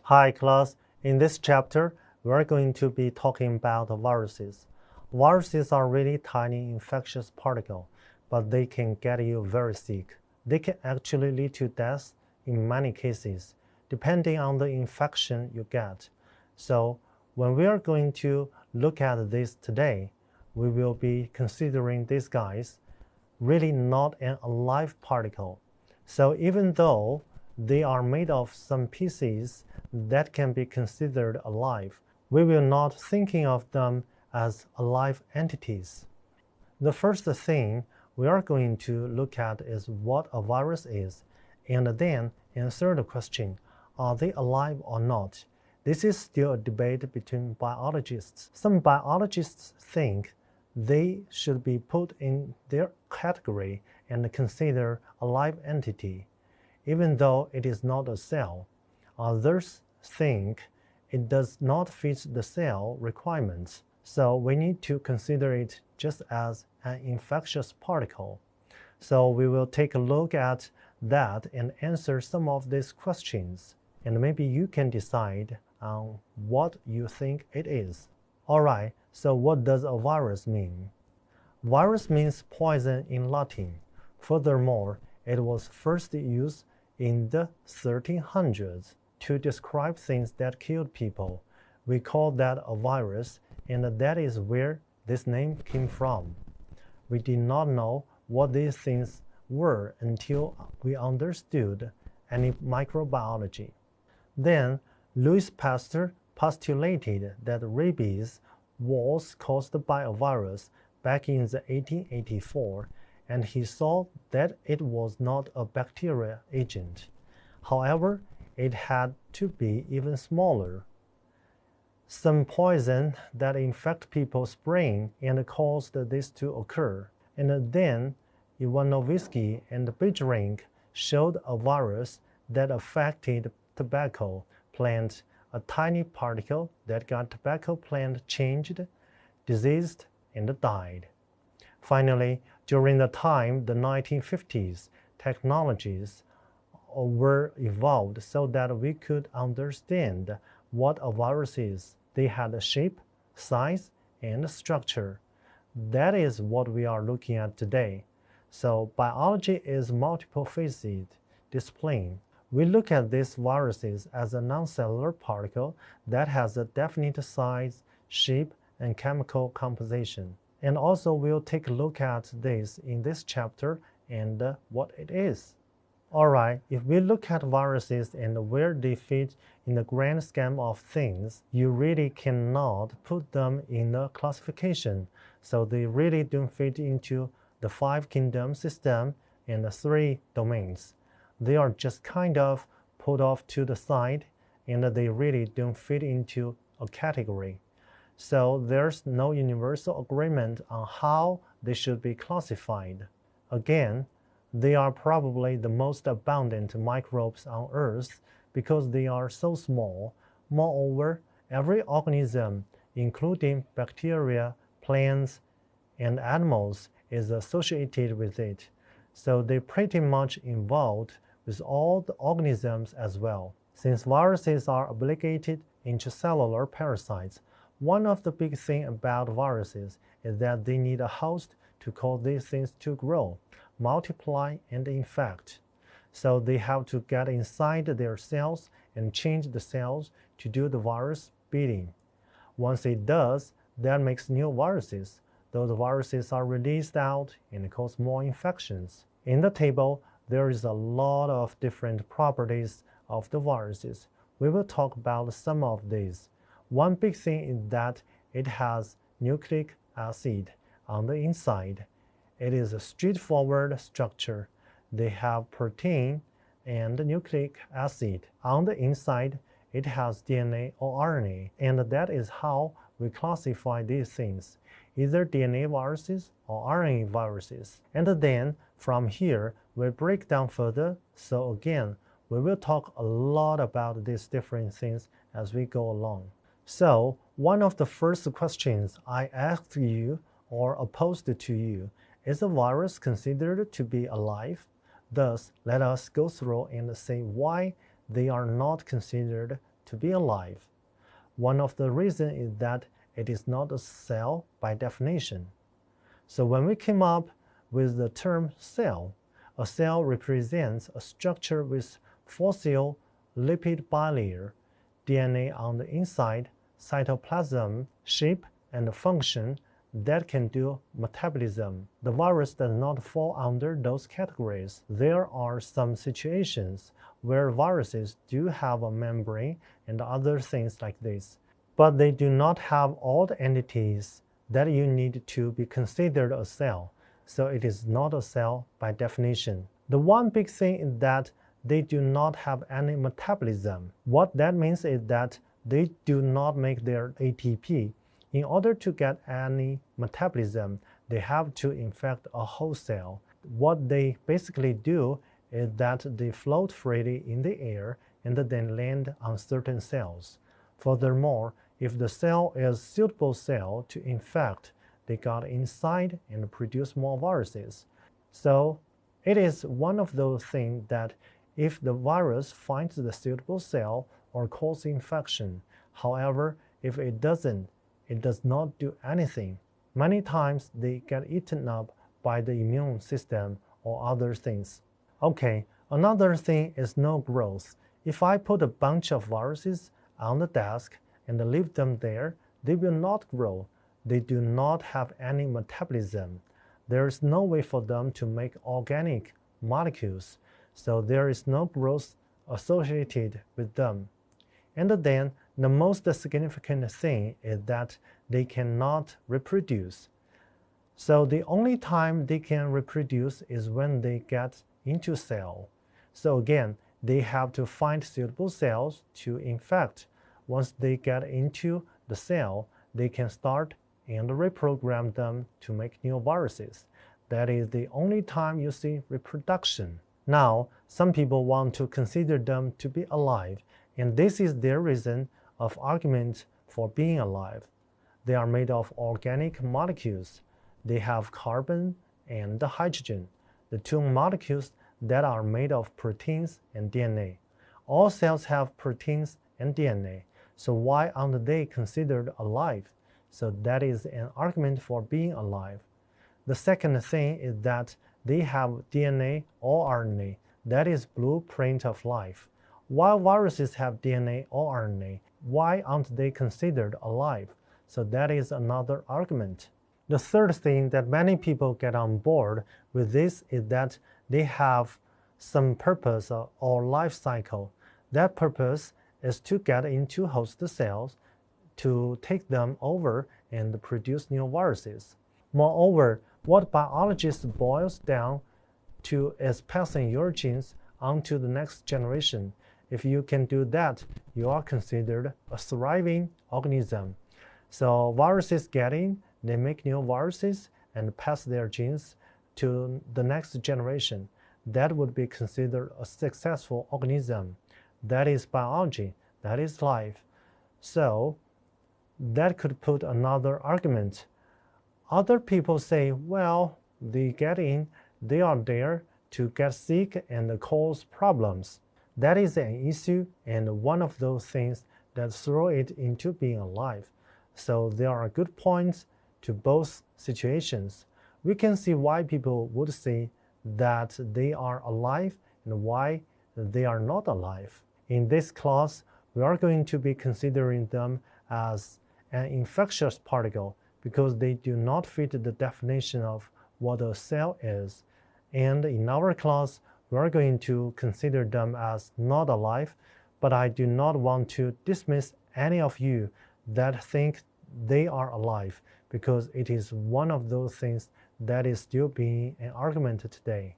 Hi class, in this chapter, we are going to be talking about viruses. Viruses are really tiny infectious particles, but they can get you very sick. They can actually lead to death in many cases, depending on the infection you get. So, when we are going to look at this today, we will be considering these guys really not an alive particle. So even though they are made of some pieces that can be considered alive, we will not thinking of them as alive entities. The first thing we are going to look at is what a virus is, and then answer the question, are they alive or not? This is still a debate between biologists. Some biologists think they should be put in their category and considered a live entity, even though it is not a cell. Others think it does not fit the cell requirements, so we need to consider it just as an infectious particle. So we will take a look at that and answer some of these questions, and maybe you can decide on what you think it is. Alright, so what does a virus mean? Virus means poison in Latin. Furthermore, it was first used in the 1300s to describe things that killed people. We call that a virus, and that is where this name came from. We did not know what these things were until we understood any microbiology. Then, Louis Pasteur postulated that rabies was caused by a virus back in 1884, and he saw that it was not a bacterial agent. However, it had to be even smaller. Some poison that infect people's brain and caused this to occur. And then Ivanovsky and Bejrink showed a virus that affected tobacco plant, a tiny particle that got tobacco plant changed, diseased, and died. Finally, during the time the 1950s, technologies were evolved so that we could understand what a virus is. They had a shape, size, and structure. That is what we are looking at today. So biology is multiple-faceted discipline. We look at these viruses as a non-cellular particle that has a definite size, shape, and chemical composition. And also we'll take a look at this in this chapter and what it is. Alright, if we look at viruses and where they fit in the grand scheme of things, you really cannot put them in a classification. So they really don't fit into the 5-kingdom system and the 3 domains. They are just kind of put off to the side, and they really don't fit into a category. So there's no universal agreement on how they should be classified. Again, they are probably the most abundant microbes on Earth because they are so small. Moreover, every organism, including bacteria, plants, and animals, is associated with it. So they pretty much involved with all the organisms as well. Since viruses are obligated intracellular parasites, one of the big things about viruses is that they need a host to cause these things to grow, multiply, and infect. So they have to get inside their cells and change the cells to do the virus bidding. Once it does, that makes new viruses. Those viruses are released out and cause more infections. In the table, there is a lot of different properties of the viruses. We will talk about some of these. One big thing is that it has nucleic acid on the inside. It is a straightforward structure. They have protein and nucleic acid. On the inside, it has DNA or RNA, and that is how we classify these things, either DNA viruses or RNA viruses. And then from here, we break down further. So again, we will talk a lot about these different things as we go along. So one of the first questions I asked you or posed to you, is a virus considered to be alive? Thus, let us go through and say why they are not considered to be alive. One of the reasons is that it is not a cell by definition. So when we came up with the term cell, a cell represents a structure with fossil lipid bilayer, DNA on the inside, cytoplasm, shape, and function that can do metabolism. The virus does not fall under those categories. There are some situations where viruses do have a membrane and other things like this, but they do not have all the entities that you need to be considered a cell, so it is not a cell by definition. The one big thing is that they do not have any metabolism. What that means is that they do not make their ATP. In order to get any metabolism, they have to infect a whole cell. What they basically do is that they float freely in the air and then land on certain cells. Furthermore, if the cell is a suitable cell to infect, they got inside and produce more viruses. So it is one of those things that if the virus finds the suitable cell or causes infection. However, if it doesn't, it does not do anything. Many times they get eaten up by the immune system or other things. Okay, another thing is no growth. If I put a bunch of viruses on the desk and leave them there, they will not grow. They do not have any metabolism. There is no way for them to make organic molecules, so there is no growth associated with them. And then the most significant thing is that they cannot reproduce. So the only time they can reproduce is when they get into cell. So again, they have to find suitable cells to infect. Once they get into the cell, they can start and reprogram them to make new viruses. That is the only time you see reproduction. Now, some people want to consider them to be alive, and this is their reason of argument for being alive. They are made of organic molecules. They have carbon and hydrogen, the two molecules that are made of proteins and DNA. All cells have proteins and DNA, so why aren't they considered alive? So that is an argument for being alive. The second thing is that they have DNA or RNA. That is blueprint of life. While viruses have DNA or RNA, why aren't they considered alive? So that is another argument. The third thing that many people get on board with this is that they have some purpose or life cycle. That purpose is to get into host cells, to take them over and produce new viruses. Moreover, what biologists boils down to is passing your genes on to the next generation. If you can do that, you are considered a thriving organism. So viruses get in, they make new viruses and pass their genes to the next generation. That would be considered a successful organism. That is biology, that is life. So that could put another argument. Other people say, well, they get in, they are there to get sick and cause problems. That is an issue and one of those things that throw it into being alive. So there are good points to both situations. We can see why people would say that they are alive and why they are not alive. In this class, we are going to be considering them as an infectious particle because they do not fit the definition of what a cell is. And in our class, we are going to consider them as not alive, but I do not want to dismiss any of you that think they are alive because it is one of those things that is still being an argument today.